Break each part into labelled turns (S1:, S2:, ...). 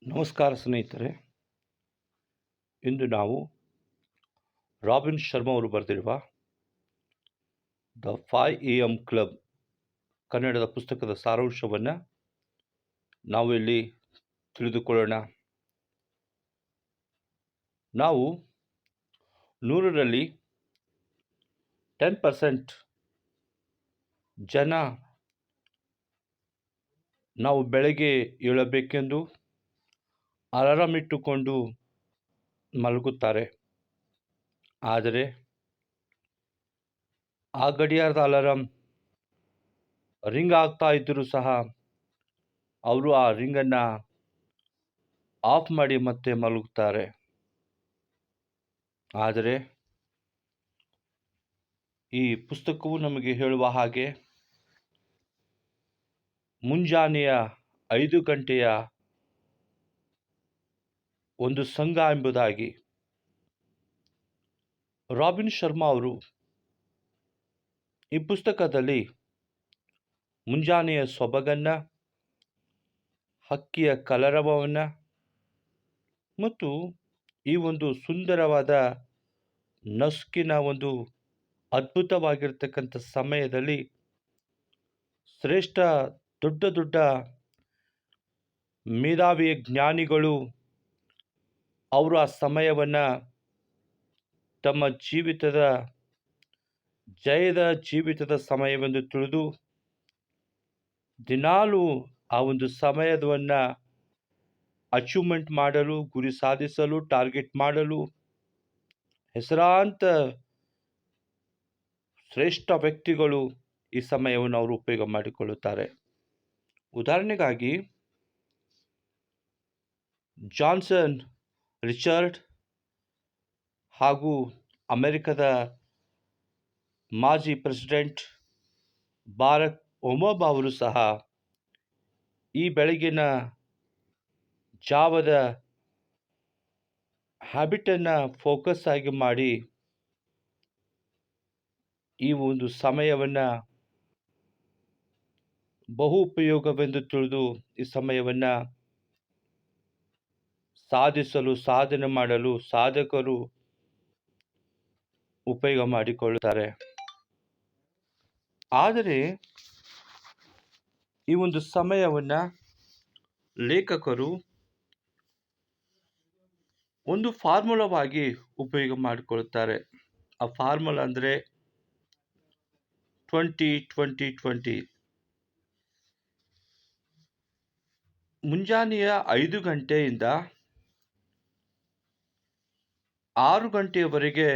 S1: ನಮಸ್ಕಾರ ಸ್ನೇಹಿತರೆ. ಇಂದು ನಾವು ರಾಬಿನ್ ಶರ್ಮಾ ಅವರು ಬರೆದಿರುವ ದ 5 AM ಕ್ಲಬ್ ಕನ್ನಡದ ಪುಸ್ತಕದ ಸಾರಾಂಶವನ್ನು ನಾವು ಇಲ್ಲಿ ತಿಳಿದುಕೊಳ್ಳೋಣ. ನಾವು 100ರಲ್ಲಿ 10% ಜನ ನಾವು ಬೆಳಗ್ಗೆ ಏಳಬೇಕೆಂದು ಅಲಾರಾಮ್ ಇಟ್ಟುಕೊಂಡು ಮಲಗುತ್ತಾರೆ. ಆದರೆ ಆ ಗಡಿಯಾರದ ಅಲಾರಾಮ್ ರಿಂಗ್ ಆಗ್ತಾ ಇದ್ದರೂ ಸಹ ಅವರು ಆ ರಿಂಗನ್ನು ಆಫ್ ಮಾಡಿ ಮತ್ತೆ ಮಲಗುತ್ತಾರೆ. ಆದರೆ ಈ ಪುಸ್ತಕವು ನಮಗೆ ಹೇಳುವ ಹಾಗೆ ಮುಂಜಾನೆಯ 5 ಗಂಟೆಯ ಒಂದು ಸಂಘ ಎಂಬುದಾಗಿ. ರಾಬಿನ್ ಶರ್ಮಾ ಅವರು ಈ ಪುಸ್ತಕದಲ್ಲಿ ಮುಂಜಾನೆಯ ಸೊಬಗನ್ನು, ಹಕ್ಕಿಯ ಕಲರವವನ್ನು ಮತ್ತು ಈ ಒಂದು ಸುಂದರವಾದ ನಸುಕಿನ ಒಂದು ಅದ್ಭುತವಾಗಿರ್ತಕ್ಕಂಥ ಸಮಯದಲ್ಲಿ ಶ್ರೇಷ್ಠ ದೊಡ್ಡ ದೊಡ್ಡ ಮೇಧಾವಿ ಜ್ಞಾನಿಗಳು ಅವರು ಆ ಸಮಯವನ್ನು ತಮ್ಮ ಜೀವಿತದ ಜಯದ ಜೀವಿತದ ಸಮಯವೆಂದು ತಿಳಿದು ದಿನಾಲೂ ಆ ಒಂದು ಸಮಯವನ್ನು ಅಚೀವ್ಮೆಂಟ್ ಮಾಡಲು, ಗುರಿ ಸಾಧಿಸಲು, ಟಾರ್ಗೆಟ್ ಮಾಡಲು ಹೆಸರಾಂತ ಶ್ರೇಷ್ಠ ವ್ಯಕ್ತಿಗಳು ಈ ಸಮಯವನ್ನು ಅವರು ಉಪಯೋಗ ಮಾಡಿಕೊಳ್ಳುತ್ತಾರೆ. ಉದಾಹರಣೆಗಾಗಿ ಜಾನ್ಸನ್ ರಿಚರ್ಡ್ ಹಾಗೂ ಅಮೆರಿಕದ ಮಾಜಿ ಪ್ರೆಸಿಡೆಂಟ್ ಬಾರಕ್ ಒಬಾಮಾ ಅವರು ಸಹ ಈ ಬೆಳಗಿನ ಜಾವದ ಹ್ಯಾಬಿಟನ್ನು ಫೋಕಸ್ ಆಗಿ ಮಾಡಿ ಈ ಒಂದು ಸಮಯವನ್ನು ಬಹು ಉಪಯೋಗವೆಂದು ತಿಳಿದು ಈ ಸಮಯವನ್ನು ಸಾಧಿಸಲು, ಸಾಧನೆ ಮಾಡಲು ಸಾಧಕರು ಉಪಯೋಗ ಮಾಡಿಕೊಳ್ಳುತ್ತಾರೆ. ಆದರೆ ಈ ಒಂದು ಸಮಯವನ್ನು ಲೇಖಕರು ಒಂದು ಫಾರ್ಮುಲಾವಾಗಿ ಉಪಯೋಗ ಮಾಡಿಕೊಳ್ಳುತ್ತಾರೆ. ಆ ಫಾರ್ಮುಲಾ ಅಂದರೆ 20-20-20. ಮುಂಜಾನೆಯ 5 ಗಂಟೆಯಿಂದ 6 ಗಂಟೆಯವರೆಗೆ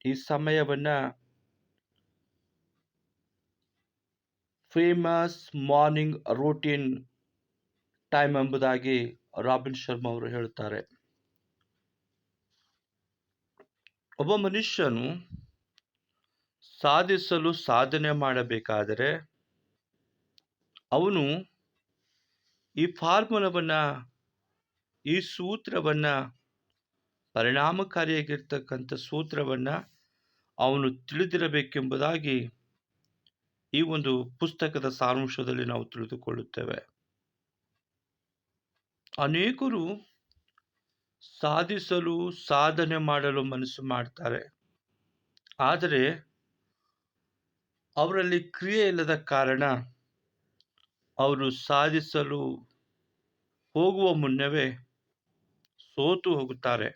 S1: ಈ ಸಮಯವನ್ನು ಫೇಮಸ್ ಮಾರ್ನಿಂಗ್ ರೂಟೀನ್ ಟೈಮ್ ಎಂಬುದಾಗಿ ರಾಬಿನ್ ಶರ್ಮಾ ಅವರು ಹೇಳುತ್ತಾರೆ. ಒಬ್ಬ ಮನುಷ್ಯನು ಸಾಧಿಸಲು, ಸಾಧನೆ ಮಾಡಬೇಕಾದರೆ ಅವನು ಈ ಫಾರ್ಮುಲಾವನ್ನು, ಈ ಸೂತ್ರವನ್ನು, ಪರಿಣಾಮಕಾರಿಯಾಗಿರ್ತಕ್ಕಂಥ ಸೂತ್ರವನ್ನು ಅವನು ತಿಳಿದಿರಬೇಕೆಂಬುದಾಗಿ ಈ ಒಂದು ಪುಸ್ತಕದ ಸಾರಾಂಶದಲ್ಲಿ ನಾವು ತಿಳಿದುಕೊಳ್ಳುತ್ತೇವೆ. ಅನೇಕರು ಸಾಧಿಸಲು, ಸಾಧನೆ ಮಾಡಲು ಮನಸ್ಸು ಮಾಡ್ತಾರೆ. ಆದರೆ ಅವರಲ್ಲಿ ಕ್ರಿಯೆ ಇಲ್ಲದ ಕಾರಣ ಅವರು ಸಾಧಿಸಲು ಹೋಗುವ ಮುನ್ನವೇ ಸೋತು ಹೋಗುತ್ತಾರೆ.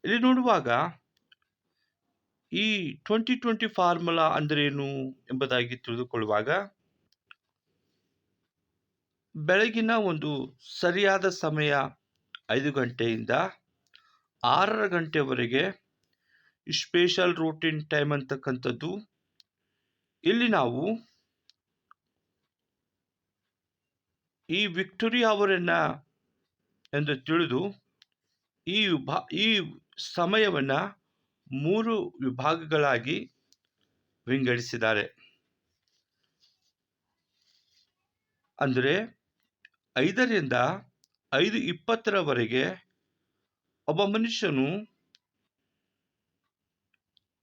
S1: ಇಲ್ಲಿ ನೋಡುವಾಗ ಈ 20-20 ಫಾರ್ಮುಲಾ ಅಂದ್ರೇನು ಎಂಬುದಾಗಿ ತಿಳಿದುಕೊಳ್ಳುವಾಗ ಬೆಳಗಿನ ಒಂದು ಸರಿಯಾದ ಸಮಯ 5 ಗಂಟೆಯಿಂದ 6 ಗಂಟೆವರೆಗೆ ಸ್ಪೆಷಲ್ ರೂಟೀನ್ ಟೈಮ್ ಅಂತಕ್ಕಂಥದ್ದು. ಇಲ್ಲಿ ನಾವು ಈ ವಿಕ್ಟೋರಿ ಅವರನ್ನು ಎಂದು ತಿಳಿದು ಈ ಸಮಯವನ್ನು 3 ವಿಭಾಗಗಳಾಗಿ ವಿಂಗಡಿಸಿದ್ದಾರೆ. ಅಂದರೆ 5ರಿಂದ 5:20ರವರೆಗೆ ಒಬ್ಬ ಮನುಷ್ಯನು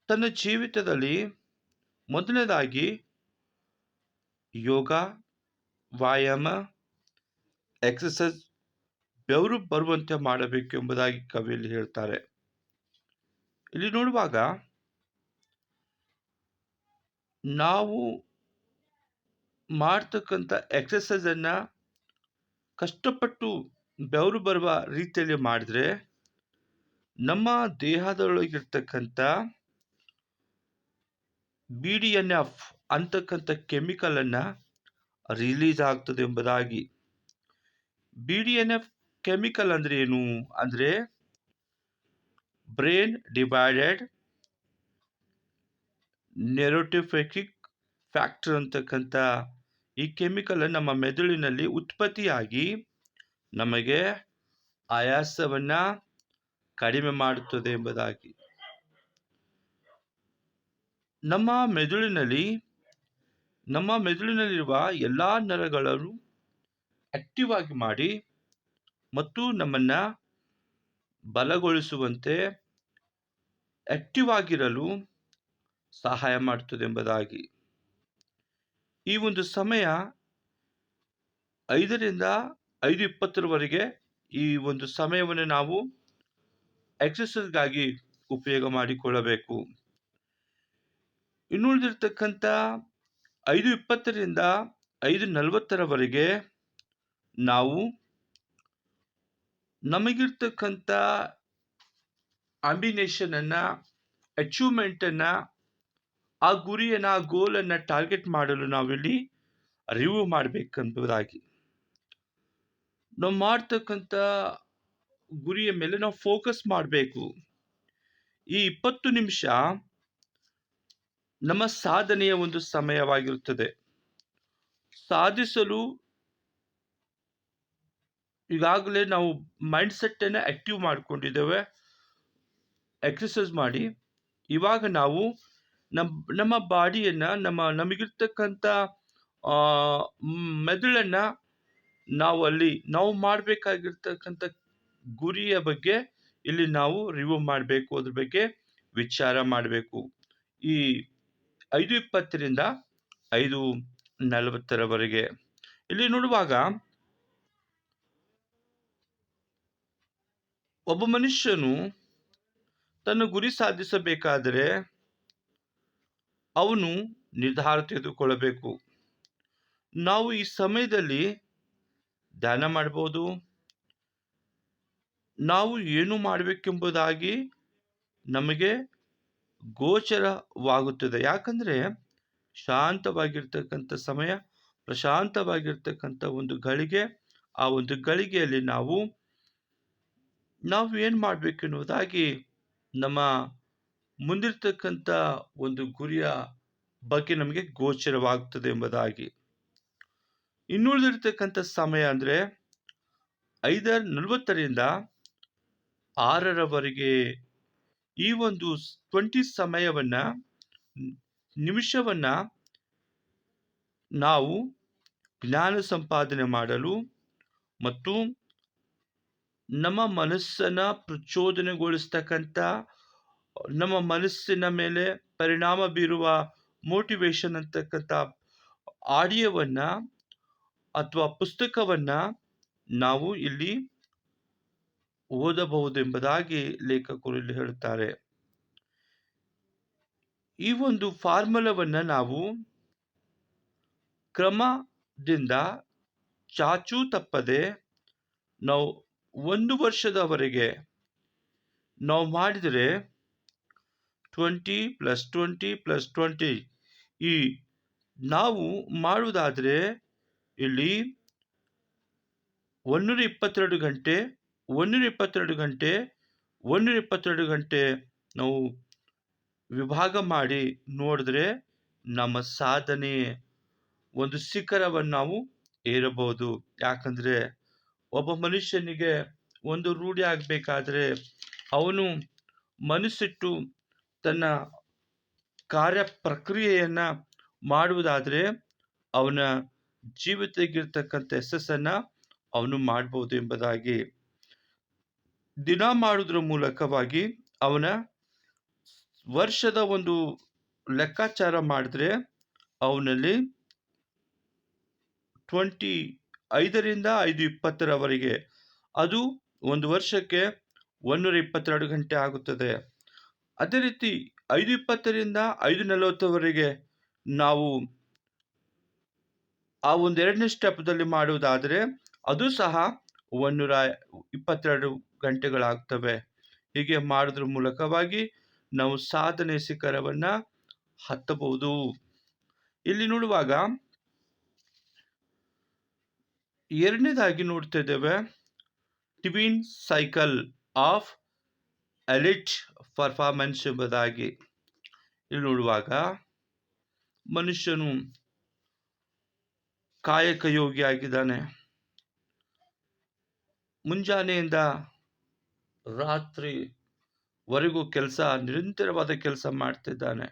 S1: ತನ್ನ ಜೀವಿತದಲ್ಲಿ ಮೊದಲನೇದಾಗಿ ಯೋಗ, ವ್ಯಾಯಾಮ, ಎಕ್ಸಸೈಸ್ ಬೆವರು ಬರುವಂತೆ ಮಾಡಬೇಕು ಎಂಬುದಾಗಿ ಕವಿಯಲ್ಲಿ ಹೇಳ್ತಾರೆ. ಇಲ್ಲಿ ನೋಡುವಾಗ ನಾವು ಮಾಡ್ತಕ್ಕಂಥ ಎಕ್ಸಸೈಸ್ ಅನ್ನ ಕಷ್ಟಪಟ್ಟು ಬೆವರು ಬರುವ ರೀತಿಯಲ್ಲಿ ಮಾಡಿದ್ರೆ ನಮ್ಮ ದೇಹದೊಳಗಿರ್ತಕ್ಕಂಥ BDNF ಅಂತಕ್ಕಂಥ ಕೆಮಿಕಲ್ ಅನ್ನ ರಿಲೀಸ್ ಆಗ್ತದೆ ಎಂಬುದಾಗಿ. BDNF ಕೆಮಿಕಲ್ ಅಂದ್ರೆ ಏನು ಅಂದ್ರೆ ಬ್ರೈನ್ ಡಿವೈಡೆಡ್ ನ್ಯೂರೋಟ್ರೋಫಿಕ್ ಫ್ಯಾಕ್ಟರ್ ಅಂತಕ್ಕಂಥ ಈ ಕೆಮಿಕಲ್ ನಮ್ಮ ಮೆದುಳಿನಲ್ಲಿ ಉತ್ಪತ್ತಿಯಾಗಿ ನಮಗೆ ಆಯಾಸವನ್ನ ಕಡಿಮೆ ಮಾಡುತ್ತದೆ ಎಂಬುದಾಗಿ. ನಮ್ಮ ಮೆದುಳಿನಲ್ಲಿರುವ ಎಲ್ಲಾ ನರಗಳನ್ನು ಆಕ್ಟಿವ್ ಆಗಿ ಮಾಡಿ ಮತ್ತು ನಮ್ಮನ್ನ ಬಲಗೊಳಿಸುವಂತೆ ಆಕ್ಟಿವ್ ಆಗಿರಲು ಸಹಾಯ ಮಾಡುತ್ತದೆ ಎಂಬುದಾಗಿ. ಈ ಒಂದು ಸಮಯ 5ರಿಂದ 5:20ರವರೆಗೆ ಈ ಒಂದು ಸಮಯವನ್ನು ನಾವು ಎಕ್ಸರ್ಸೈಸ್ಗಾಗಿ ಉಪಯೋಗ ಮಾಡಿಕೊಳ್ಳಬೇಕು. ಇನ್ನುಳಿದಿರ್ತಕ್ಕಂಥ 5:20ರಿಂದ 5:40ರವರೆಗೆ ನಾವು ನಮಗಿರ್ತಕ್ಕಂಥ ಆಂಬಿನೇಷನ್ ಅನ್ನ, ಅಚೀವ್ಮೆಂಟ್ ಅನ್ನ, ಆ ಗುರಿಯನ್ನ, ಆ ಗೋಲ್ ಅನ್ನ ಟಾರ್ಗೆಟ್ ಮಾಡಲು ನಾವಿಲ್ಲಿ ರಿವ್ಯೂ ಮಾಡಬೇಕೆಂಬುದಾಗಿ. ನಾವು ಮಾಡ್ತಕ್ಕಂಥ ಗುರಿಯ ಮೇಲೆ ನಾವು ಫೋಕಸ್ ಮಾಡಬೇಕು. ಈ 20 ನಿಮಿಷ ನಮ್ಮ ಸಾಧನೆಯ ಒಂದು ಸಮಯವಾಗಿರುತ್ತದೆ. ಸಾಧಿಸಲು ಈಗಾಗಲೇ ನಾವು ಮೈಂಡ್ ಸೆಟ್ ಅನ್ನ ಆಕ್ಟಿವ್ ಮಾಡಿಕೊಂಡಿದ್ದೇವೆ ಎಕ್ಸರ್ಸೈಸ್ ಮಾಡಿ. ಇವಾಗ ನಾವು ನಮ್ಮ ಬಾಡಿಯನ್ನ, ನಮಗಿರ್ತಕ್ಕಂಥ ಮೆದುಳನ್ನ ನಾವು ಮಾಡಬೇಕಾಗಿರ್ತಕ್ಕಂಥ ಗುರಿಯ ಬಗ್ಗೆ ಇಲ್ಲಿ ನಾವು ರಿವ್ಯೂ ಮಾಡಬೇಕು, ಅದ್ರ ಬಗ್ಗೆ ವಿಚಾರ ಮಾಡಬೇಕು. ಈ 5:20ರಿಂದ 5:40ರವರೆಗೆ ಇಲ್ಲಿ ನೋಡುವಾಗ ಒಬ್ಬ ಮನುಷ್ಯನು ತನ್ನ ಗುರಿ ಸಾಧಿಸಬೇಕಾದರೆ ಅವನು ನಿರ್ಧಾರ ತೆಗೆದುಕೊಳ್ಳಬೇಕು. ನಾವು ಈ ಸಮಯದಲ್ಲಿ ಧ್ಯಾನ ಮಾಡಬಹುದು, ನಾವು ಏನು ಮಾಡಬೇಕೆಂಬುದಾಗಿ ನಮಗೆ ಗೋಚರವಾಗುತ್ತದೆ. ಯಾಕಂದ್ರೆ ಶಾಂತವಾಗಿರ್ತಕ್ಕಂಥ ಸಮಯ, ಪ್ರಶಾಂತವಾಗಿರ್ತಕ್ಕಂಥ ಒಂದು ಗಳಿಗೆ, ಆ ಒಂದು ಗಳಿಗೆಯಲ್ಲಿ ನಾವು ಏನು ಮಾಡಬೇಕೆನ್ನುವುದಾಗಿ ನಮ್ಮ ಮುಂದಿರ್ತಕ್ಕಂಥ ಒಂದು ಗುರಿಯ ಬಗ್ಗೆ ನಮಗೆ ಗೋಚರವಾಗುತ್ತದೆ ಎಂಬುದಾಗಿ. ಇನ್ನುಳಿದಿರ್ತಕ್ಕಂಥ ಸಮಯ ಅಂದ್ರೆ 5:40ರಿಂದ 6ರವರೆಗೆ ಈ ಒಂದು 20 ನಿಮಿಷವನ್ನ ನಾವು ಜ್ಞಾನ ಸಂಪಾದನೆ ಮಾಡಲು ಮತ್ತು ನಮ್ಮ ಮನಸ್ಸನ್ನ ಪ್ರಚೋದನೆಗೊಳಿಸ್ತಕ್ಕಂಥ, ನಮ್ಮ ಮನಸ್ಸಿನ ಮೇಲೆ ಪರಿಣಾಮ ಬೀರುವ ಮೋಟಿವೇಶನ್ ಅಂತಕ್ಕಂಥ ಆಡಿಯೋವನ್ನ ಅಥವಾ ಪುಸ್ತಕವನ್ನ ನಾವು ಇಲ್ಲಿ ಓದಬಹುದು ಎಂಬುದಾಗಿ ಲೇಖಕರು ಇಲ್ಲಿ ಹೇಳುತ್ತಾರೆ. ಈ ಒಂದು ಫಾರ್ಮುಲಾವನ್ನ ನಾವು ಕ್ರಮದಿಂದ ಚಾಚೂ ತಪ್ಪದೆ ನಾವು 1 ವರ್ಷದವರೆಗೆ ನಾವು ಮಾಡಿದರೆ 20+20+20 ಈ ನಾವು ಮಾಡುವುದಾದರೆ ಇಲ್ಲಿ 122 ಗಂಟೆ 122 ಗಂಟೆ 122 ಗಂಟೆ ನಾವು ವಿಭಾಗ ಮಾಡಿ ನೋಡಿದ್ರೆ ನಮ್ಮ ಸಾಧನೆ ಒಂದು ಶಿಖರವನ್ನು ನಾವು ಏರಬಹುದು. ಯಾಕಂದ್ರೆ ಒಬ್ಬ ಮನುಷ್ಯನಿಗೆ ಒಂದು ರೂಢಿ ಆಗಬೇಕಾದ್ರೆ ಅವನು ಮನಸ್ಸಿಟ್ಟು ತನ್ನ ಕಾರ್ಯ ಪ್ರಕ್ರಿಯೆಯನ್ನ ಮಾಡುವುದಾದ್ರೆ ಅವನ ಜೀವಿತಕ್ಕಿರ್ತಕ್ಕಂಥ ಯಶಸ್ಸನ್ನ ಅವನು ಮಾಡಬಹುದು ಎಂಬುದಾಗಿ. ದಿನ ಮಾಡುವುದರ ಮೂಲಕವಾಗಿ ಅವನ ವರ್ಷದ ಒಂದು ಲೆಕ್ಕಾಚಾರ ಮಾಡಿದ್ರೆ ಅವನಲ್ಲಿ 5ರಿಂದ 5:20ರವರೆಗೆ ಅದು ಒಂದು ವರ್ಷಕ್ಕೆ 122 ಗಂಟೆ ಆಗುತ್ತದೆ. ಅದೇ ರೀತಿ 5:20ರಿಂದ 5:40ವರೆಗೆ ನಾವು ಆ ಒಂದು 2ನೇ ಸ್ಟೆಪ್‌ದಲ್ಲಿ ಮಾಡುವುದಾದರೆ ಅದು ಸಹ 122 ಗಂಟೆಗಳಾಗ್ತವೆ. ಹೀಗೆ ಮಾಡೋದ್ರ ಮೂಲಕವಾಗಿ ನಾವು ಸಾಧನೆ ಶಿಖರವನ್ನ ಹತ್ತಬಹುದು. ಇಲ್ಲಿ ನೋಡುವಾಗ 2ನೇದಾಗಿ ನೋಡ್ತಾ ಇದ್ದೇವೆ twin cycle of elite performance ಎಂಬುದಾಗಿ. ಇಲ್ಲಿ ನೋಡುವಾಗ ಮನುಷ್ಯನು ಕಾಯಕ ಯೋಗಿ ಆಗಿದ್ದಾನೆ. ಮುಂಜಾನೆಯಿಂದ ರಾತ್ರಿವರೆಗೂ ನಿರಂತರವಾದ ಕೆಲಸ ಮಾಡ್ತಿದ್ದಾನೆ.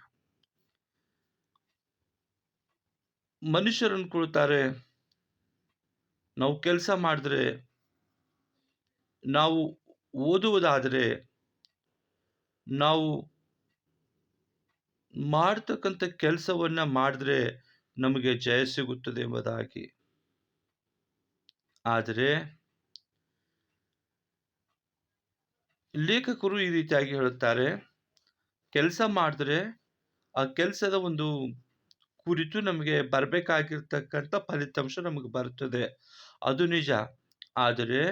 S1: ಮನುಷ್ಯರು ಅನ್ಕೊಳ್ತಾರೆ, ನಾವು ಕೆಲಸ ಮಾಡಿದ್ರೆ, ನಾವು ಓದುವುದಾದರೆ, ನಾವು ಮಾಡ್ತಕ್ಕಂಥ ಕೆಲಸವನ್ನ ಮಾಡಿದ್ರೆ ನಮಗೆ ಜಯ ಸಿಗುತ್ತದೆ ಎಂಬುದಾಗಿ. ಆದರೆ ಲೇಖಕರು ಈ ರೀತಿಯಾಗಿ ಹೇಳುತ್ತಾರೆ, ಕೆಲಸ ಮಾಡಿದ್ರೆ ಆ ಕೆಲಸದ ಒಂದು ಕುರಿತು ನಮಗೆ ಬರಬೇಕಾಗಿರ್ತಕ್ಕಂಥ ಫಲಿತಾಂಶ ನಮಗೆ ಬರುತ್ತದೆ. ಅದು ನಿಜ. ಆದರೆ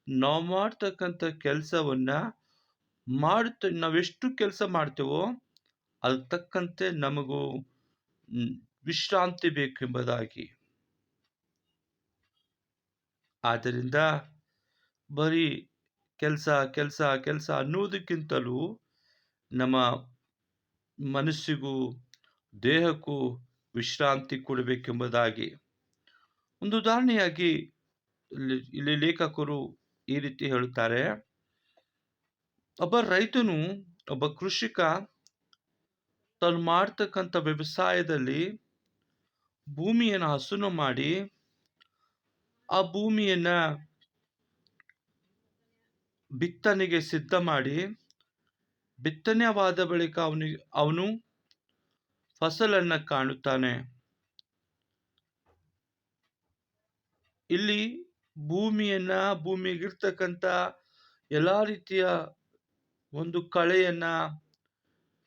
S1: ನಾವು ಮಾಡ್ತಕ್ಕಂಥ ಕೆಲಸವನ್ನ ನಾವೆಷ್ಟು ಕೆಲಸ ಮಾಡ್ತೇವೋ ಅದಕ್ಕೆ ತಕ್ಕಂತೆ ನಮಗೂ ವಿಶ್ರಾಂತಿ ಬೇಕೆಂಬುದಾಗಿ. ಆದ್ದರಿಂದ ಬರೀ ಕೆಲಸ ಕೆಲಸ ಕೆಲಸ ಅನ್ನುವುದಕ್ಕಿಂತಲೂ ನಮ್ಮ ಮನಸ್ಸಿಗೂ ದೇಹಕ್ಕೂ ವಿಶ್ರಾಂತಿ ಕೊಡಬೇಕೆಂಬುದಾಗಿ. ಒಂದು ಉದಾಹರಣೆಯಾಗಿ ಇಲ್ಲಿ ಲೇಖಕರು ಈ ರೀತಿ ಹೇಳುತ್ತಾರೆ, ಒಬ್ಬ ರೈತನು, ಒಬ್ಬ ಕೃಷಿಕ ತಾನು ಮಾಡ್ತಕ್ಕಂಥ ವ್ಯವಸಾಯದಲ್ಲಿ ಭೂಮಿಯನ್ನು ಹಸನು ಮಾಡಿ ಆ ಭೂಮಿಯನ್ನ ಬಿತ್ತನೆಗೆ ಸಿದ್ಧ ಮಾಡಿ ಬಿತ್ತನೆವಾದ ಬಳಿಕ ಅವನು ಫಸಲನ್ನ ಕಾಣುತ್ತಾನೆ. ಇಲ್ಲಿ ಭೂಮಿಗಿರ್ತಕ್ಕಂಥ ಎಲ್ಲಾ ರೀತಿಯ ಒಂದು ಕಳೆಯನ್ನ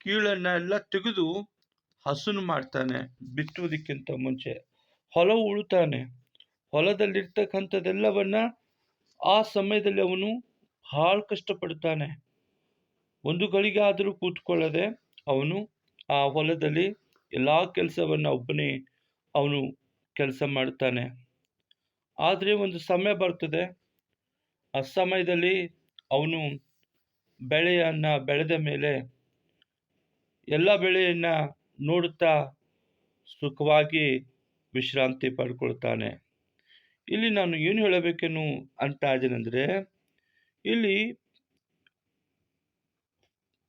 S1: ಕೀಳನ್ನ ಎಲ್ಲ ತೆಗೆದು ಹಸನು ಮಾಡ್ತಾನೆ. ಬಿತ್ತುವುದಕ್ಕಿಂತ ಮುಂಚೆ ಹೊಲ ಉಳುತ್ತಾನೆ. ಹೊಲದಲ್ಲಿರ್ತಕ್ಕಂಥದ್ದೆಲ್ಲವನ್ನ ಆ ಸಮಯದಲ್ಲಿ ಅವನು ಬಹಳ ಕಷ್ಟಪಡುತ್ತಾನೆ. ಒಂದು ಗಳಿಗೆ ಆದರೂ ಕೂತ್ಕೊಳ್ಳದೆ ಅವನು ಆ ಹೊಲದಲ್ಲಿ ಎಲ್ಲಾ ಕೆಲಸವನ್ನ ಒಬ್ಬನೇ ಅವನು ಕೆಲಸ ಮಾಡುತ್ತಾನೆ. ಆದರೆ ಒಂದು ಸಮಯ ಬರ್ತದೆ, ಆ ಸಮಯದಲ್ಲಿ ಅವನು ಬೆಳೆಯನ್ನ ಬೆಳೆದ ಮೇಲೆ ಎಲ್ಲ ಬೆಳೆಯನ್ನ ನೋಡುತ್ತಾ ಸುಖವಾಗಿ ವಿಶ್ರಾಂತಿ ಪಡ್ಕೊಳ್ತಾನೆ. ಇಲ್ಲಿ ನಾನು ಏನು ಹೇಳಬೇಕೆನ್ನು ಅಂತ ಇದ್ದೇನೆಂದ್ರೆ, ಇಲ್ಲಿ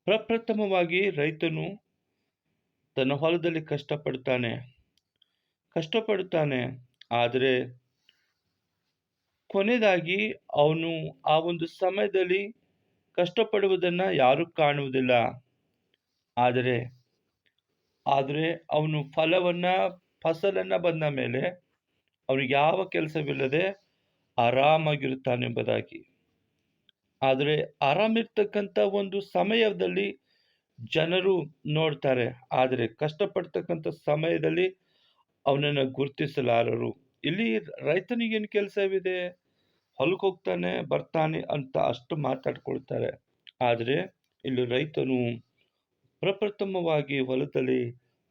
S1: ಪ್ರಪ್ರಥಮವಾಗಿ ರೈತನು ತನ್ನ ಹೊಲದಲ್ಲಿ ಕಷ್ಟಪಡುತ್ತಾನೆ. ಆದರೆ ಕೊನೆಯದಾಗಿ ಅವನು ಆ ಒಂದು ಸಮಯದಲ್ಲಿ ಕಷ್ಟಪಡುವುದನ್ನ ಯಾರು ಕಾಣುವುದಿಲ್ಲ. ಆದರೆ ಅವನು ಫಸಲನ್ನ ಬಂದ ಮೇಲೆ ಅವನಿಗೆ ಯಾವ ಕೆಲಸವಿಲ್ಲದೆ ಆರಾಮಾಗಿರುತ್ತಾನೆಂಬುದಾಗಿ. ಆದರೆ ಆರಾಮಿರ್ತಕ್ಕಂಥ ಒಂದು ಸಮಯದಲ್ಲಿ ಜನರು ನೋಡ್ತಾರೆ, ಆದರೆ ಕಷ್ಟಪಡ್ತಕ್ಕಂಥ ಸಮಯದಲ್ಲಿ ಅವನನ್ನು ಗುರುತಿಸಲಾರರು. ಇಲ್ಲಿ ರೈತನಿಗೇನು ಕೆಲಸವಿದೆ, ಹೊಲಕ್ಕೆ ಹೋಗ್ತಾನೆ ಬರ್ತಾನೆ ಅಂತ ಅಷ್ಟು ಮಾತಾಡ್ಕೊಳ್ತಾರೆ. ಆದರೆ ಇಲ್ಲಿ ರೈತನು ಪ್ರಪ್ರಥಮವಾಗಿ ಹೊಲದಲ್ಲಿ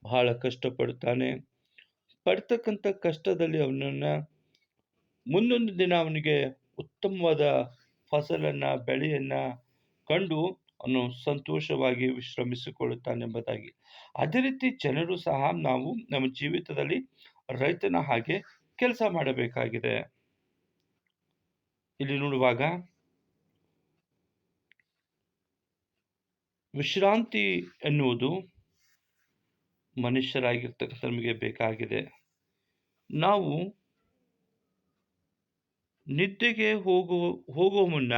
S1: ಬಹಳ ಕಷ್ಟಪಡುತ್ತಾನೆ. ಪಡ್ತಕ್ಕಂಥ ಕಷ್ಟದಲ್ಲಿ ಅವನನ್ನ ಮುಂದೊಂದು ದಿನ ಅವನಿಗೆ ಉತ್ತಮವಾದ ಫಸಲನ್ನ ಬೆಳೆಯನ್ನ ಕಂಡು ಅವನು ಸಂತೋಷವಾಗಿ ವಿಶ್ರಮಿಸಿಕೊಳ್ಳುತ್ತಾನೆಂಬುದಾಗಿ. ಅದೇ ರೀತಿ ಜನರು ಸಹ ನಾವು ನಮ್ಮ ಜೀವಿತದಲ್ಲಿ ರೈತನ ಹಾಗೆ ಕೆಲಸ ಮಾಡಬೇಕಾಗಿದೆ. ಇಲ್ಲಿ ನೋಡುವಾಗ ವಿಶ್ರಾಂತಿ ಎನ್ನುವುದು ಮನುಷ್ಯರಾಗಿರ್ತಕ್ಕಂಥ ನಮಗೆ ಬೇಕಾಗಿದೆ. ನಾವು ನಿದ್ದೆಗೆ ಹೋಗುವ ಮುನ್ನ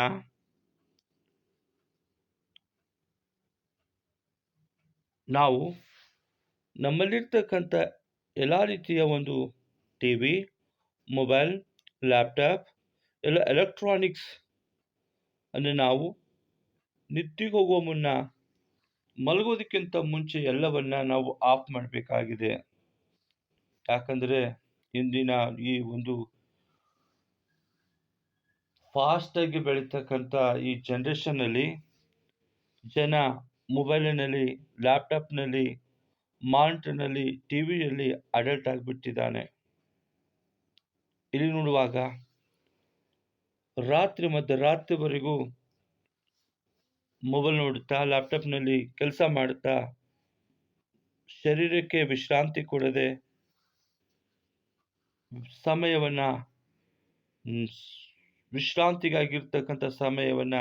S1: ನಾವು ನಮ್ಮಲ್ಲಿರ್ತಕ್ಕಂಥ ಎಲ್ಲ ರೀತಿಯ ಒಂದು ಟಿವಿ, ಮೊಬೈಲ್, ಲ್ಯಾಪ್ಟಾಪ್, ಎಲ್ಲ ಎಲೆಕ್ಟ್ರಾನಿಕ್ಸ್ ಅಂದರೆ ನಾವು ನಿದ್ರೆಗೆ ಹೋಗುವ ಮುನ್ನ ಮಲಗೋದಕ್ಕಿಂತ ಮುಂಚೆ ಎಲ್ಲವನ್ನ ನಾವು ಆಫ್ ಮಾಡಬೇಕಾಗಿದೆ. ಯಾಕಂದರೆ ಇಂದಿನ ಈ ಒಂದು ಫಾಸ್ಟಾಗಿ ಬೆಳೀತಕ್ಕಂಥ ಈ ಜನ್ರೇಷನ್ನಲ್ಲಿ ಜನ ಮೊಬೈಲಿನಲ್ಲಿ, ಲ್ಯಾಪ್ಟಾಪ್ನಲ್ಲಿ, ಮಾನಿಟರ್ನಲ್ಲಿ, ಟಿವಿಯಲ್ಲಿ ಅಡಲ್ಟ್ ಆಗಿಬಿಟ್ಟಿದ್ದಾನೆ. ಇಲ್ಲಿ ನೋಡುವಾಗ ಮಧ್ಯರಾತ್ರಿವರೆಗೂ ಮೊಬೈಲ್ ನೋಡುತ್ತಾ, ಲ್ಯಾಪ್ಟಾಪ್ನಲ್ಲಿ ಕೆಲಸ ಮಾಡುತ್ತಾ, ಶರೀರಕ್ಕೆ ವಿಶ್ರಾಂತಿ ಕೊಡದೆ ಸಮಯವನ್ನ ವಿಶ್ರಾಂತಿಗಾಗಿರ್ತಕ್ಕಂಥ ಸಮಯವನ್ನ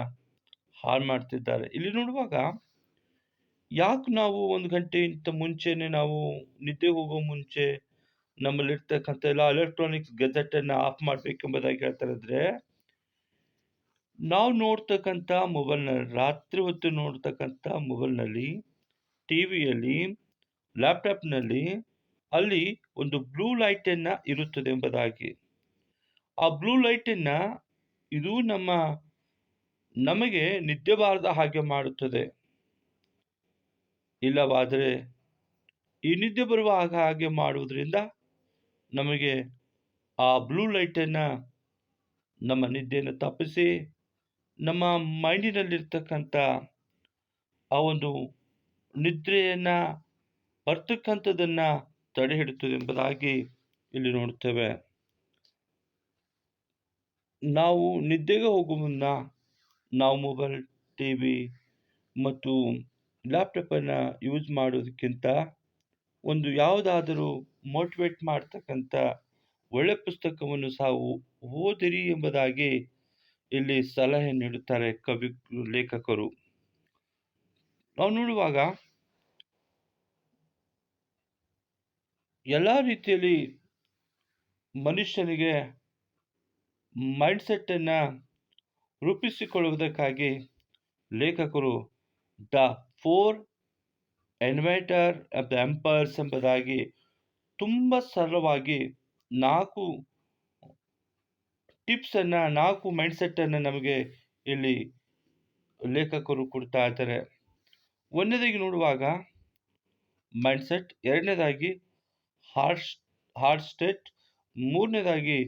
S1: ಹಾಳು ಮಾಡ್ತಿದ್ದಾರೆ. ಇಲ್ಲಿ ನೋಡುವಾಗ ಯಾಕೆ ನಾವು 1 ಗಂಟೆಗಿಂತ ಮುಂಚೆನೆ ನಾವು ನಿದ್ದೆ ಹೋಗೋ ಮುಂಚೆ ನಮ್ಮಲ್ಲಿರ್ತಕ್ಕಂಥ ಎಲ್ಲ ಎಲೆಕ್ಟ್ರಾನಿಕ್ಸ್ ಗೆಜೆಟನ್ನು ಆಫ್ ಮಾಡಬೇಕೆಂಬುದಾಗಿ ಹೇಳ್ತಾರೆ ಅಂದರೆ, ನಾವು ನೋಡ್ತಕ್ಕಂಥ ರಾತ್ರಿ ಹೊತ್ತು ನೋಡ್ತಕ್ಕಂಥ ಮೊಬೈಲ್ನಲ್ಲಿ, ಟಿವಿಯಲ್ಲಿ, ಲ್ಯಾಪ್ಟಾಪ್ನಲ್ಲಿ ಅಲ್ಲಿ ಒಂದು ಬ್ಲೂ ಲೈಟನ್ನು ಇರುತ್ತದೆ ಎಂಬುದಾಗಿ. ಆ ಬ್ಲೂ ಲೈಟನ್ನು ಇದು ನಮಗೆ ನಿದ್ದೆ ಬಾರದ ಹಾಗೆ ಮಾಡುತ್ತದೆ. ಇಲ್ಲವಾದರೆ ಈ ನಿದ್ದೆ ಬರುವ ಹಾಗೆ ಮಾಡುವುದರಿಂದ ನಮಗೆ ಆ ಬ್ಲೂ ಲೈಟನ್ನು ನಮ್ಮ ನಿದ್ದೆಯನ್ನು ತಪ್ಪಿಸಿ ನಮ್ಮ ಮೈಂಡಿನಲ್ಲಿರ್ತಕ್ಕಂಥ ಆ ಒಂದು ನಿದ್ರೆಯನ್ನು ಬರ್ತಕ್ಕಂಥದ್ದನ್ನು ತಡೆ ಹಿಡಿತದೆ ಎಂಬುದಾಗಿ ಇಲ್ಲಿ ನೋಡುತ್ತೇವೆ. ನಾವು ನಿದ್ದೆಗೆ ಹೋಗುವ ಮುನ್ನ ನಾವು ಮೊಬೈಲ್, ಟಿವಿ ಮತ್ತು ಲ್ಯಾಪ್ಟಾಪನ್ನು ಯೂಸ್ ಮಾಡೋದಕ್ಕಿಂತ ಒಂದು ಯಾವುದಾದರೂ ಮೋಟಿವೇಟ್ ಮಾಡ್ತಕ್ಕಂಥ ಒಳ್ಳೆ ಪುಸ್ತಕವನ್ನು ಸಹ ಓದಿರಿ ಎಂಬುದಾಗಿ ಇಲ್ಲಿ ಸಲಹೆ ನೀಡುತ್ತಾರೆ ಲೇಖಕರು. ನಾವು ನೋಡುವಾಗ ಎಲ್ಲ ರೀತಿಯಲ್ಲಿ ಮನುಷ್ಯನಿಗೆ ಮೈಂಡ್ಸೆಟ್ಟನ್ನು ರೂಪಿಸಿಕೊಳ್ಳುವುದಕ್ಕಾಗಿ ಲೇಖಕರು ದ 4 ಇನ್ವೈಟರ್ ಆಫ್ ದ ಎಂಪೈರ್ಸ್ ಎಂಬುದಾಗಿ ತುಂಬ ಸರಳವಾಗಿ 4 ಟಿಪ್ಸನ್ನು, 4 ಮೈಂಡ್ಸೆಟ್ಟನ್ನು ನಮಗೆ ಇಲ್ಲಿ ಲೇಖಕರು ಕೊಡ್ತಾ ಇದ್ದಾರೆ. ಒಂದನೇದಾಗಿ ನೋಡುವಾಗ ಮೈಂಡ್ಸೆಟ್, ಎರಡನೇದಾಗಿ ಹಾರ್ಟ್ ಸ್ಟೇಟ್, ಮೂರನೇದಾಗಿ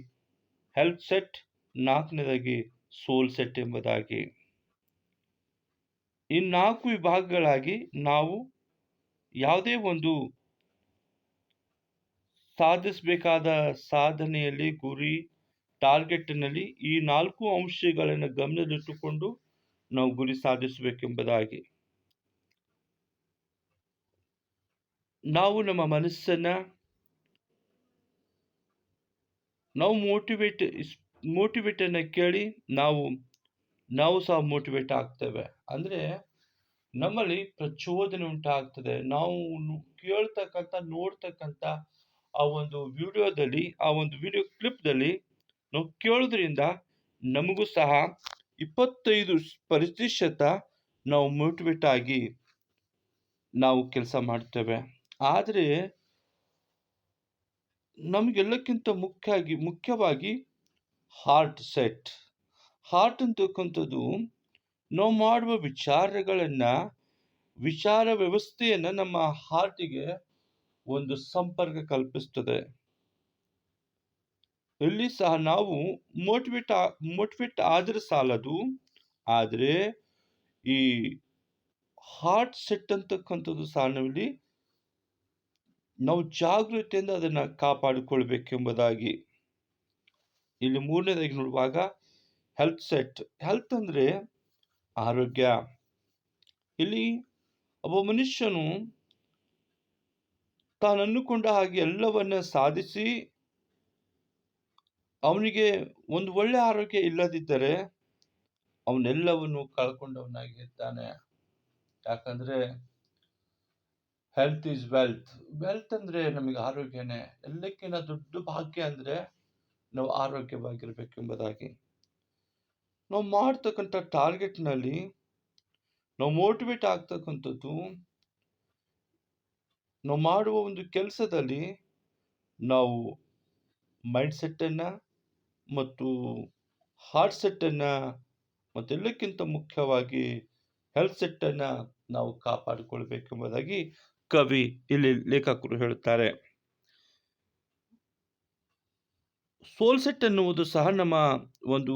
S1: ಹೆಲ್ತ್ ಸೆಟ್, ನಾಲ್ಕನೇದಾಗಿ ಸೋಲ್ ಸೆಟ್ ಎಂಬುದಾಗಿ ಈ 4 ವಿಭಾಗಗಳಾಗಿ ನಾವು ಯಾವುದೇ ಒಂದು ಸಾಧಿಸಬೇಕಾದ ಸಾಧನೆಯಲ್ಲಿ, ಗುರಿ, ಟಾರ್ಗೆಟ್ನಲ್ಲಿ ಈ 4 ಅಂಶಗಳನ್ನು ಗಮನದಲ್ಲಿಟ್ಟುಕೊಂಡು ನಾವು ಗುರಿ ಸಾಧಿಸಬೇಕೆಂಬುದಾಗಿ ನಾವು ನಮ್ಮ ಮನಸ್ಸನ್ನು ನಾವು ಮೋಟಿವೇಟನ್ನು ಕೇಳಿ ನಾವು ಸಹ ಮೋಟಿವೇಟ್ ಆಗ್ತೇವೆ. ಅಂದರೆ ನಮ್ಮಲ್ಲಿ ಪ್ರಚೋದನೆ ಉಂಟಾಗ್ತದೆ. ನಾವು ನೋಡ್ತಕ್ಕಂಥ ಆ ಒಂದು ವಿಡಿಯೋ ಕ್ಲಿಪ್ದಲ್ಲಿ ನಾವು ಕೇಳೋದ್ರಿಂದ ನಮಗೂ ಸಹ 25% ನಾವು ಮೋಟಿವೇಟ್ ಆಗಿ ನಾವು ಕೆಲಸ ಮಾಡ್ತೇವೆ. ಆದರೆ ನಮಗೆಲ್ಲಕ್ಕಿಂತ ಮುಖ್ಯವಾಗಿ ಹಾರ್ಟ್ ಅಂತಕ್ಕಂಥದ್ದು ನಾವು ಮಾಡುವ ವಿಚಾರ ವ್ಯವಸ್ಥೆಯನ್ನು ನಮ್ಮ ಹಾರ್ಟಿಗೆ ಒಂದು ಸಂಪರ್ಕ ಕಲ್ಪಿಸ್ತದೆ. ಇಲ್ಲಿ ಸಹ ನಾವು ಮೋಟಿವೇಟ್ ಆದರೆ ಸಾಲದು, ಆದರೆ ಈ ಹಾರ್ಟ್ ಸೆಟ್ ಅಂತಕ್ಕಂಥದ್ದು ಸಹ ನಾವು ಜಾಗೃತಿಯಿಂದ ಅದನ್ನು ಕಾಪಾಡಿಕೊಳ್ಬೇಕೆಂಬುದಾಗಿ ಇಲ್ಲಿ ಮೂರನೇದಾಗಿ ನೋಡುವಾಗ ಹೆಲ್ತ್ ಅಂದರೆ ಆರೋಗ್ಯ. ಇಲ್ಲಿ ಒಬ್ಬ ಮನುಷ್ಯನು ತಾನು ಅಂದುಕೊಂಡ ಹಾಗೆ ಎಲ್ಲವನ್ನ ಸಾಧಿಸಿ ಅವನಿಗೆ ಒಂದು ಒಳ್ಳೆ ಆರೋಗ್ಯ ಇಲ್ಲದಿದ್ದರೆ ಅವನೆಲ್ಲವನ್ನು ಕಳ್ಕೊಂಡವನಾಗಿರ್ತಾನೆ. ಯಾಕಂದ್ರೆ ಹೆಲ್ತ್ ಈಸ್ ವೆಲ್ತ್ ಅಂದರೆ ನಮಗೆ ಆರೋಗ್ಯನೇ. ಎಲ್ಲಕ್ಕಿಂತ ದೊಡ್ಡ ಭಾಗ್ಯ ಅಂದರೆ ನಾವು ಆರೋಗ್ಯವಾಗಿರ್ಬೇಕೆಂಬುದಾಗಿ ನಾವು ಮಾಡ್ತಕ್ಕಂಥ ಟಾರ್ಗೆಟ್ನಲ್ಲಿ ನಾವು ಮೋಟಿವೇಟ್ ಆಗ್ತಕ್ಕಂಥದ್ದು, ನಾವು ಮಾಡುವ ಒಂದು ಕೆಲಸದಲ್ಲಿ ನಾವು ಮೈಂಡ್ ಸೆಟ್ಟನ್ನು ಮತ್ತು ಹಾರ್ಟ್ ಸೆಟ್ಟನ್ನು ಮತ್ತೆಲ್ಲಕ್ಕಿಂತ ಮುಖ್ಯವಾಗಿ ಹೆಲ್ತ್ ಸೆಟ್ ಅನ್ನ ನಾವು ಕಾಪಾಡಿಕೊಳ್ಬೇಕೆಂಬುದಾಗಿ ಕವಿ ಇಲ್ಲಿ ಲೇಖಕರು ಹೇಳುತ್ತಾರೆ. ಸೋಲ್ ಸೆಟ್ ಅನ್ನುವುದು ಸಹ ನಮ್ಮ ಒಂದು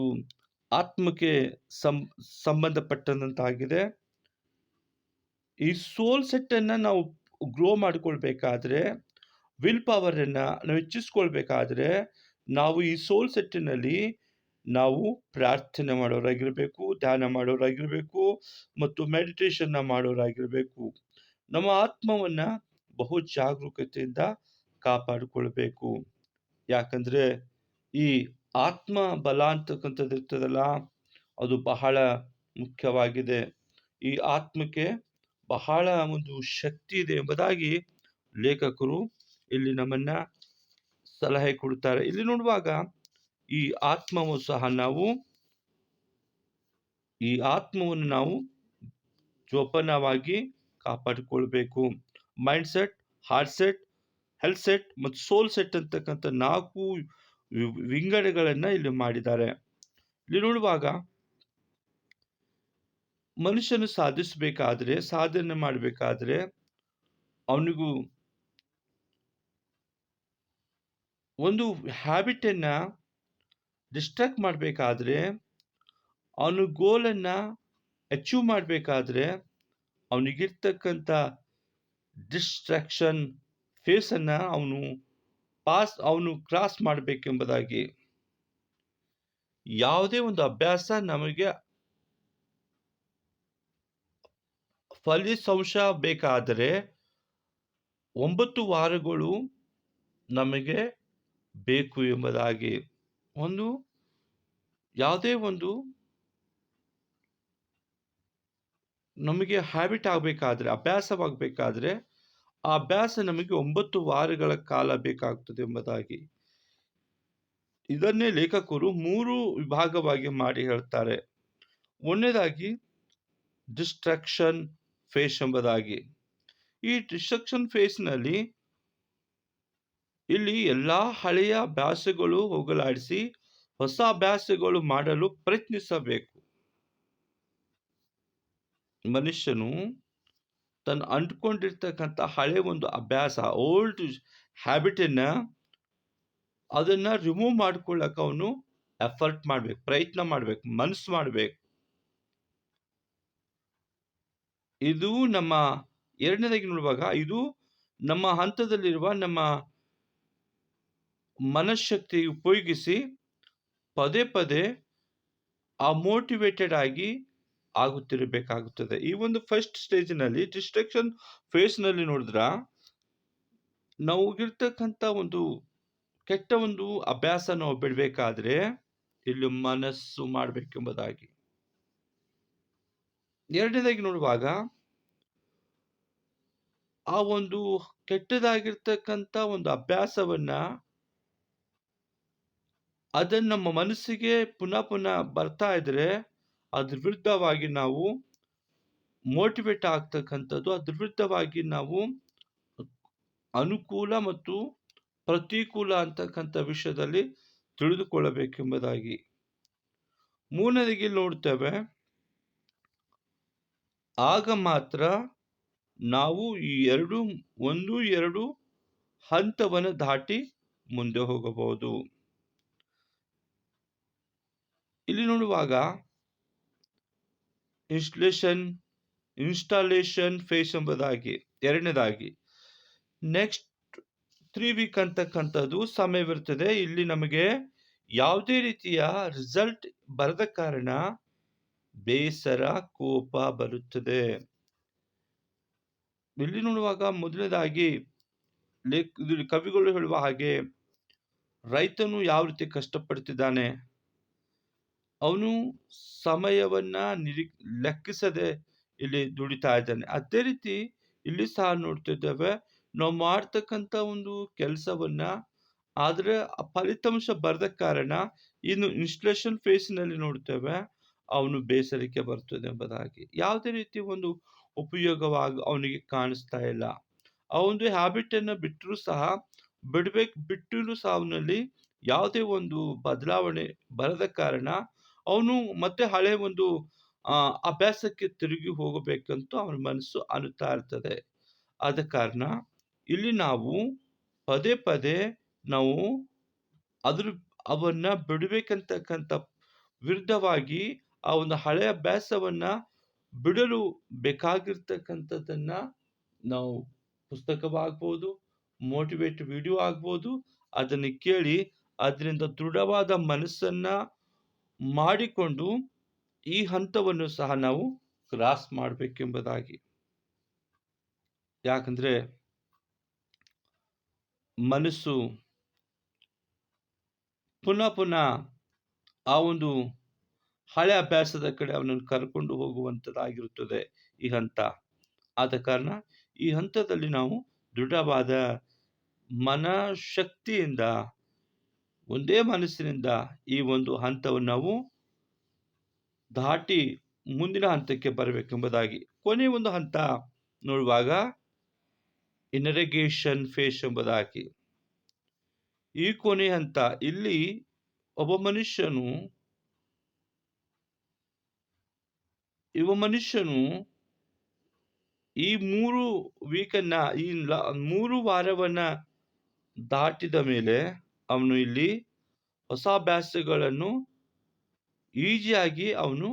S1: ಆತ್ಮಕ್ಕೆ ಸಂ ಸಂಬಂಧಪಟ್ಟಂತಾಗಿದೆ. ಈ ಸೋಲ್ ಸೆಟ್ ಅನ್ನ ನಾವು ಗ್ರೋ ಮಾಡಿಕೊಳ್ಬೇಕಾದ್ರೆ, ವಿಲ್ ಪವರ್ ಅನ್ನ ನಾವು ಹೆಚ್ಚಿಸ್ಕೊಳ್ಬೇಕಾದ್ರೆ, ನಾವು ಈ ಸೋಲ್ ಸೆಟ್ಟಿನಲ್ಲಿ ನಾವು ಪ್ರಾರ್ಥನೆ ಮಾಡೋರಾಗಿರಬೇಕು, ಧ್ಯಾನ ಮಾಡೋರಾಗಿರಬೇಕು ಮತ್ತು ಮೆಡಿಟೇಷನ್ನ ಮಾಡೋರಾಗಿರಬೇಕು. ನಮ್ಮ ಆತ್ಮವನ್ನ ಬಹು ಜಾಗರೂಕತೆಯಿಂದ ಕಾಪಾಡಿಕೊಳ್ಬೇಕು. ಯಾಕಂದ್ರೆ ಈ ಆತ್ಮ ಬಲ ಅಂತಕ್ಕಂಥದ್ದು ಇರ್ತದಲ್ಲ, ಅದು ಬಹಳ ಮುಖ್ಯವಾಗಿದೆ. ಈ ಆತ್ಮಕ್ಕೆ ಬಹಳ ಒಂದು ಶಕ್ತಿ ಇದೆ ಎಂಬುದಾಗಿ ಲೇಖಕರು ಇಲ್ಲಿ ನಮ್ಮನ್ನ ಸಲಹೆ ಕೊಡುತ್ತಾರೆ. ಇಲ್ಲಿ ನೋಡುವಾಗ ಈ ಆತ್ಮವನ್ನು ನಾವು ಜೋಪಾನವಾಗಿ ಕಾಪಾಡಿಕೊಳ್ಬೇಕು. Mind set, heart set, health set ಮತ್ತು ಸೋಲ್ ಸೆಟ್ ಅಂತಕ್ಕಂಥ 4 ವಿಂಗಡಗಳನ್ನ ಇಲ್ಲಿ ಮಾಡಿದ್ದಾರೆ. ಇಲ್ಲಿ ನೋಡುವಾಗ ಮನುಷ್ಯನು ಸಾಧನೆ ಮಾಡಬೇಕಾದ್ರೆ ಅವನಿಗೂ ಒಂದು ಹ್ಯಾಬಿಟ್ ಅನ್ನ ಡಿಸ್ಟ್ರಾಕ್ಟ್ ಮಾಡಬೇಕಾದ್ರೆ, ಅವನು ಗೋಲನ್ನ ಅಚೀವ್ ಮಾಡಬೇಕಾದ್ರೆ ಅವನಿಗಿರ್ತಕ್ಕಂಥ ಡಿಸ್ಟ್ರಾಕ್ಷನ್ ಫೇಸ್ ಅನ್ನ ಅವನು ಕ್ರಾಸ್ ಮಾಡಬೇಕೆಂಬುದಾಗಿ. ಯಾವುದೇ ಒಂದು ಅಭ್ಯಾಸ ನಮಗೆ ಫಲಿತಾಂಶ ಬೇಕಾದರೆ 9 ವಾರಗಳು ನಮಗೆ ಬೇಕು ಎಂಬುದಾಗಿ. ಯಾವುದೇ ಒಂದು ನಮಗೆ ಹ್ಯಾಬಿಟ್ ಆಗಬೇಕಾದ್ರೆ, ಅಭ್ಯಾಸವಾಗಬೇಕಾದ್ರೆ, ಆ ಅಭ್ಯಾಸ ನಮಗೆ 9 ವಾರಗಳ ಕಾಲ ಬೇಕಾಗ್ತದೆ ಎಂಬುದಾಗಿ. ಇದನ್ನೇ ಲೇಖಕರು 3 ವಿಭಾಗವಾಗಿ ಮಾಡಿ ಹೇಳ್ತಾರೆ. ಒಂದನೇದಾಗಿ ಡಿಸ್ಟ್ರಾಕ್ಷನ್ ಫೇಸ್ ಎಂಬುದಾಗಿ. ಈ ಡಿಸ್ಟ್ರಾಕ್ಷನ್ ಫೇಸ್ನಲ್ಲಿ ಇಲ್ಲಿ ಎಲ್ಲಾ ಹಳೆಯ ಅಭ್ಯಾಸಗಳು ಹೋಗಲಾಡಿಸಿ ಹೊಸ ಅಭ್ಯಾಸಗಳು ಮಾಡಲು ಪ್ರಯತ್ನಿಸಬೇಕು. ಮನುಷ್ಯನು ತನ್ನ ಅಂಟ್ಕೊಂಡಿರ್ತಕ್ಕಂಥ ಹಳೆ ಒಂದು ಅಭ್ಯಾಸ, ಓಲ್ಡ್ ಹ್ಯಾಬಿಟ್ ಅದನ್ನ ರಿಮೂವ್ ಮಾಡ್ಕೊಳ್ಳಕ್ಕೆ ಅವನು ಎಫರ್ಟ್ ಮಾಡ್ಬೇಕು, ಪ್ರಯತ್ನ ಮಾಡ್ಬೇಕು, ಮನಸ್ಸು ಮಾಡ್ಬೇಕು. ಇದು ನಮ್ಮ ಎರಡನೇದಾಗಿ ನೋಡುವಾಗ, ಇದು ನಮ್ಮ ಹಂತದಲ್ಲಿರುವ ನಮ್ಮ ಮನಃಶಕ್ತಿ ಉಪಯೋಗಿಸಿ ಪದೇ ಪದೇ ಆ ಮೋಟಿವೇಟೆಡ್ ಆಗುತ್ತಿರಬೇಕಾಗುತ್ತದೆ. ಈ ಒಂದು ಫಸ್ಟ್ ಸ್ಟೇಜ್ನಲ್ಲಿ ಡಿಸ್ಟ್ರಾಕ್ಷನ್ ಫೇಸ್ನಲ್ಲಿ ನೋಡಿದ್ರ, ನಾವು ಇರ್ತಕ್ಕಂಥ ಒಂದು ಕೆಟ್ಟ ಒಂದು ಅಭ್ಯಾಸ ನಾವು ಬಿಡಬೇಕಾದ್ರೆ ಇಲ್ಲಿ ಮನಸ್ಸು ಮಾಡಬೇಕೆಂಬುದಾಗಿ. ಎರಡನೇದಾಗಿ ನೋಡುವಾಗ, ಆ ಒಂದು ಕೆಟ್ಟದಾಗಿರ್ತಕ್ಕಂಥ ಒಂದು ಅಭ್ಯಾಸವನ್ನ ಅದನ್ನ ನಮ್ಮ ಮನಸ್ಸಿಗೆ ಪುನಃ ಪುನಃ ಬರ್ತಾ ಇದ್ರೆ ಅದ್ರ ವಿರುದ್ಧವಾಗಿ ನಾವು ಮೋಟಿವೇಟ್ ಆಗ್ತಕ್ಕಂಥದ್ದು, ಅದ್ರ ವಿರುದ್ಧವಾಗಿ ನಾವು ಅನುಕೂಲ ಮತ್ತು ಪ್ರತಿಕೂಲ ಅಂತಕ್ಕಂಥ ವಿಷಯದಲ್ಲಿ ತಿಳಿದುಕೊಳ್ಳಬೇಕೆಂಬುದಾಗಿ. ಮೂರನೇದಾಗಿ ನೋಡ್ತೇವೆ, ಆಗ ಮಾತ್ರ ನಾವು ಈ 1-2 ಹಂತವನ್ನು ದಾಟಿ ಮುಂದೆ ಹೋಗಬಹುದು. ಇಲ್ಲಿ ನೋಡುವಾಗ ಇನ್ಸ್ಟಾಲೇಷನ್ ಫೇಸ್ ಎಂಬುದಾಗಿ ಎರಡನೇದಾಗಿ. ನೆಕ್ಸ್ಟ್ 3 ವೀಕ್ ಅಂತಕ್ಕಂಥದ್ದು ಸಮಯವಿರ್ತದೆ. ಇಲ್ಲಿ ನಮಗೆ ಯಾವುದೇ ರೀತಿಯ ರಿಸಲ್ಟ್ ಬರದ ಕಾರಣ ಬೇಸರ, ಕೋಪ ಬರುತ್ತದೆ. ಇಲ್ಲಿ ನೋಡುವಾಗ ಮೊದಲನೇದಾಗಿ ಕವಿಗಳು ಹೇಳುವ ಹಾಗೆ, ರೈತನು ಯಾವ ರೀತಿ ಕಷ್ಟಪಡ್ತಿದ್ದಾನೆ, ಅವನು ಸಮಯವನ್ನ ಲೆಕ್ಕಿಸದೆ ಇಲ್ಲಿ ದುಡಿತಾ ಇದ್ದಾನೆ. ಅದೇ ರೀತಿ ಇಲ್ಲಿ ಸಹ ನೋಡ್ತಿದ್ದೇವೆ, ನಾವು ಮಾಡ್ತಕ್ಕಂಥ ಒಂದು ಕೆಲಸವನ್ನ ಆದ್ರೆ ಫಲಿತಾಂಶ ಬರದ ಕಾರಣ ಇನ್ನು ಇನ್ಸ್ಟಾಲೇಷನ್ ಫೇಸ್ನಲ್ಲಿ ನೋಡ್ತೇವೆ, ಅವನು ಬೇಸರಿಕೆ ಬರ್ತದೆ ಎಂಬುದಾಗಿ. ಯಾವುದೇ ರೀತಿ ಒಂದು ಉಪಯೋಗವಾಗಿ ಅವನಿಗೆ ಕಾಣಿಸ್ತಾ ಇಲ್ಲ. ಆ ಒಂದು ಹ್ಯಾಬಿಟ್ ಅನ್ನ ಬಿಟ್ಟರೂ ಸಹ ಬಿಟ್ಟರೂ ಸಹ ಅವನಲ್ಲಿ ಯಾವುದೇ ಒಂದು ಬದಲಾವಣೆ ಬರದ ಕಾರಣ ಅವನು ಮತ್ತೆ ಹಳೆ ಒಂದು ಅಭ್ಯಾಸಕ್ಕೆ ತಿರುಗಿ ಹೋಗಬೇಕಂತ ಅವನ ಮನಸ್ಸು ಅನ್ನುತ್ತಾ ಇರ್ತದೆ. ಆದ ಕಾರಣ ಇಲ್ಲಿ ನಾವು ಪದೇ ಪದೇ ನಾವು ಅದ್ರ ಅವನ್ನ ಬಿಡಬೇಕಂತಕ್ಕಂಥ ವಿರುದ್ಧವಾಗಿ ಆ ಒಂದು ಹಳೆಯ ಅಭ್ಯಾಸವನ್ನ ಬಿಡಲು ಬೇಕಾಗಿರ್ತಕ್ಕಂಥದ್ದನ್ನ ನಾವು ಪುಸ್ತಕವಾಗ್ಬೋದು, ಮೋಟಿವೇಟ್ ವಿಡಿಯೋ ಆಗ್ಬೋದು, ಅದನ್ನು ಕೇಳಿ ಅದರಿಂದ ದೃಢವಾದ ಮನಸ್ಸನ್ನ ಮಾಡಿಕೊಂಡು ಈ ಹಂತವನ್ನು ಸಹ ನಾವು ಕ್ರಾಸ್ ಮಾಡಬೇಕೆಂಬುದಾಗಿ. ಯಾಕಂದ್ರೆ ಮನಸ್ಸು ಪುನಃ ಪುನಃ ಆ ಒಂದು ಹಳೆ ಅಭ್ಯಾಸದ ಕಡೆ ಅವನನ್ನು ಕರ್ಕೊಂಡು ಹೋಗುವಂಥದ್ದಾಗಿರುತ್ತದೆ ಈ ಹಂತ. ಆದ ಕಾರಣ ಈ ಹಂತದಲ್ಲಿ ನಾವು ದೃಢವಾದ ಮನಶಕ್ತಿಯಿಂದ ಒಂದೇ ಮನಸ್ಸಿನಿಂದ ಈ ಒಂದು ಹಂತವನ್ನು ನಾವು ದಾಟಿ ಮುಂದಿನ ಹಂತಕ್ಕೆ ಬರಬೇಕೆಂಬುದಾಗಿ. ಕೊನೆಯ ಒಂದು ಹಂತ ನೋಡುವಾಗ ಇನ್ನರಗೇಷನ್ ಫೇಸ್ ಎಂಬುದಾಗಿ. ಈ ಕೊನೆಯ ಹಂತ ಇಲ್ಲಿ ಒಬ್ಬ ಮನುಷ್ಯನು ಈ 3 ವೀಕನ್ನ ಈ 3 ವಾರವನ್ನ ದಾಟಿದ ಮೇಲೆ ಅವನು ಇಲ್ಲಿ ಹೊಸ ಅಭ್ಯಾಸಗಳನ್ನು ಈಸಿಯಾಗಿ ಅವನು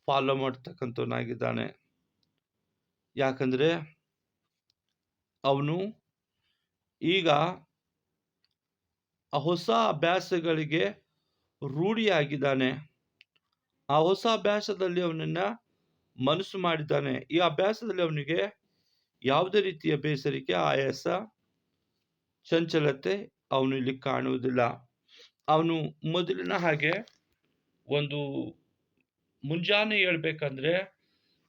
S1: ಫಾಲೋ ಮಾಡ್ತಕ್ಕಂಥವನಾಗಿದ್ದಾನೆ. ಯಾಕಂದ್ರೆ ಅವನು ಈಗ ಆ ಹೊಸ ಅಭ್ಯಾಸಗಳಿಗೆ ರೂಢಿಯಾಗಿದ್ದಾನೆ. ಆ ಹೊಸ ಅಭ್ಯಾಸದಲ್ಲಿ ಅವನನ್ನ ಮನಸ್ಸು ಮಾಡಿದ್ದಾನೆ. ಈ ಅಭ್ಯಾಸದಲ್ಲಿ ಅವನಿಗೆ ಯಾವುದೇ ರೀತಿಯ ಬೇಸರಿಕೆ, ಆಯಾಸ, ಚಂಚಲತೆ ಅವನು ಇಲ್ಲಿ ಕಾಣುವುದಿಲ್ಲ. ಅವನು ಮೊದಲಿನ ಹಾಗೆ ಒಂದು ಮುಂಜಾನೆ ಹೇಳ್ಬೇಕಂದ್ರೆ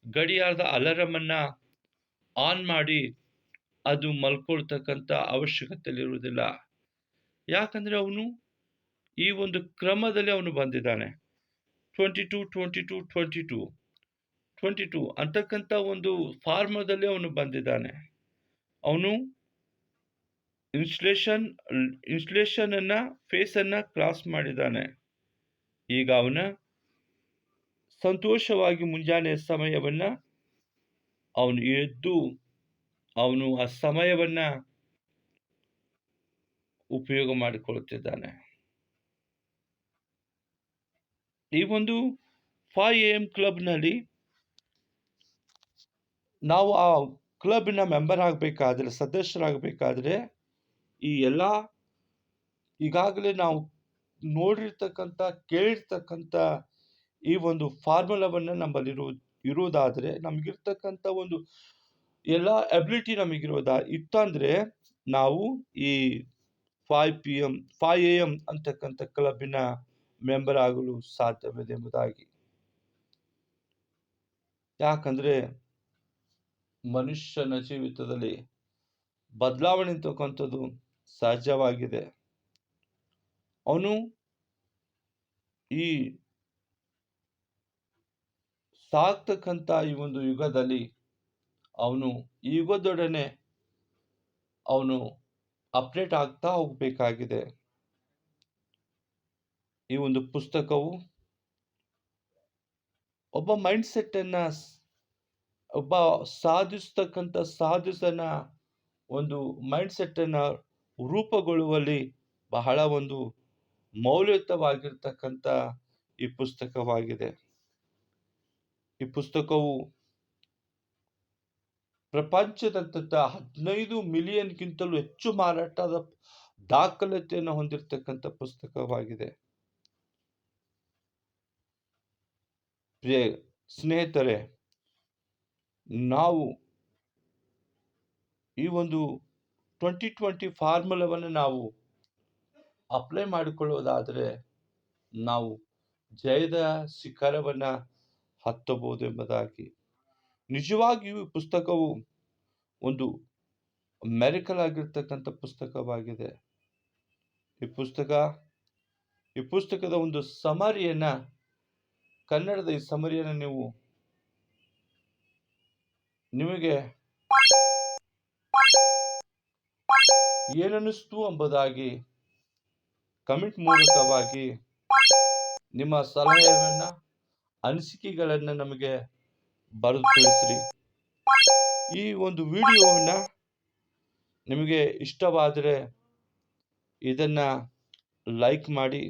S1: ಗಡಿಯಾರದ ಅಲಾರಮನ್ನ ಆನ್ ಮಾಡಿ ಅದು ಮಲ್ಕೊಳ್ತಕ್ಕಂಥ ಅವಶ್ಯಕತೆಯಲ್ಲಿರುವುದಿಲ್ಲ. ಯಾಕಂದ್ರೆ ಅವನು ಈ ಒಂದು ಕ್ರಮದಲ್ಲಿ ಅವನು ಬಂದಿದ್ದಾನೆ. 22 22 22 22 ಅಂತಕ್ಕಂಥ ಒಂದು ಫಾರ್ಮದಲ್ಲಿ ಅವನು ಬಂದಿದ್ದಾನೆ. ಅವನು ಇನ್ಸ್ಟಲೇಷನ್ ಅನ್ನ ಫೇಸ್ ಅನ್ನ ಕ್ರಾಸ್ ಮಾಡಿದ್ದಾನೆ. ಈಗ ಅವನ ಸಂತೋಷವಾಗಿ ಮುಂಜಾನೆ ಸಮಯವನ್ನ ಅವನು ಎದ್ದು ಅವನು ಆ ಸಮಯವನ್ನ ಉಪಯೋಗ ಮಾಡಿಕೊಳ್ಳುತ್ತಿದ್ದಾನೆ. ಈ ಒಂದು 5 AM ಕ್ಲಬ್ನಲ್ಲಿ ನಾವು ಆ ಕ್ಲಬ್ನ ಮೆಂಬರ್ ಆಗಬೇಕಾದ್ರೆ, ಸದಸ್ಯರಾಗಬೇಕಾದ್ರೆ ಈ ಎಲ್ಲ ಈಗಾಗಲೇ ನಾವು ನೋಡಿರ್ತಕ್ಕಂಥ, ಕೇಳಿರ್ತಕ್ಕಂಥ ಈ ಒಂದು ಫಾರ್ಮುಲಾವನ್ನು ನಮ್ಮಲ್ಲಿ ಇರುವುದಾದರೆ, ನಮಗಿರ್ತಕ್ಕಂಥ ಒಂದು ಎಲ್ಲ ಎಬಿಲಿಟಿ ಇತ್ತಂದ್ರೆ ನಾವು ಈ 5 AM ಅಂತಕ್ಕಂಥ ಕ್ಲಬ್ಬಿನ ಮೆಂಬರ್ ಆಗಲು ಸಾಧ್ಯವಿದೆ ಎಂಬುದಾಗಿ. ಯಾಕಂದ್ರೆ ಮನುಷ್ಯನ ಜೀವಿತದಲ್ಲಿ ಬದಲಾವಣೆ ಅಂತಕ್ಕಂಥದ್ದು ಸಹಜವಾಗಿದೆ. ಅವನು ಈ ಸಾಕ್ತಕ್ಕಂಥ ಈ ಒಂದು ಯುಗದಲ್ಲಿ ಅವನು ಈ ಯುಗದೊಡನೆ ಅವನು ಅಪ್ಡೇಟ್ ಆಗ್ತಾ ಹೋಗಬೇಕಾಗಿದೆ. ಈ ಒಂದು ಪುಸ್ತಕವು ಒಬ್ಬ ಮೈಂಡ್ಸೆಟ್ ಅನ್ನ, ಒಬ್ಬ ಸಾಧಿಸನ ಒಂದು ಮೈಂಡ್ಸೆಟ್ ಅನ್ನ ರೂಪುಗೊಳ್ಳುವಲ್ಲಿ ಬಹಳ ಒಂದು ಮೌಲ್ಯಯುತವಾಗಿರ್ತಕ್ಕಂಥ ಈ ಪುಸ್ತಕವಾಗಿದೆ. ಈ ಪುಸ್ತಕವು ಪ್ರಪಂಚದಾದ್ಯಂತ 15 ಮಿಲಿಯನ್ಗಿಂತಲೂ ಹೆಚ್ಚು ಮಾರಾಟದ ದಾಖಲಾತಿಯನ್ನು ಹೊಂದಿರತಕ್ಕಂಥ ಪುಸ್ತಕವಾಗಿದೆ. ಪ್ರಿಯ ಸ್ನೇಹಿತರೆ, ನಾವು ಈ ಒಂದು 2020 ಫಾರ್ಮುಲಾವನ್ನು ನಾವು ಅಪ್ಲೈ ಮಾಡಿಕೊಳ್ಳುವುದಾದರೆ ನಾವು ಜಯದ ಶಿಖರವನ್ನ ಹತ್ತಬಹುದು ಎಂಬುದಾಗಿ. ನಿಜವಾಗಿಯೂ ಈ ಪುಸ್ತಕವು ಒಂದು ಮೆರಿಕಲ್ ಆಗಿರ್ತಕ್ಕಂಥ ಪುಸ್ತಕವಾಗಿದೆ. ಈ ಪುಸ್ತಕದ ಒಂದು ಸಮರಿಯನ್ನ, ಕನ್ನಡದ ಈ ಸಮರಿಯನ್ನ ನಿಮಗೆ ಏನನ್ನಿಸ್ತು ಎಂಬುದಾಗಿ ಕಮೆಂಟ್ ಮೂಲಕವಾಗಿ ನಿಮ್ಮ ಸಲಹೆಯನ್ನು, ಅನಿಸಿಕೆಗಳನ್ನು ನಮಗೆ ಬರೆದು ತಿಳಿಸ್ರಿ. ಈ ಒಂದು ವಿಡಿಯೋವನ್ನು ನಿಮಗೆ ಇಷ್ಟವಾದರೆ ಇದನ್ನು ಲೈಕ್ ಮಾಡಿ.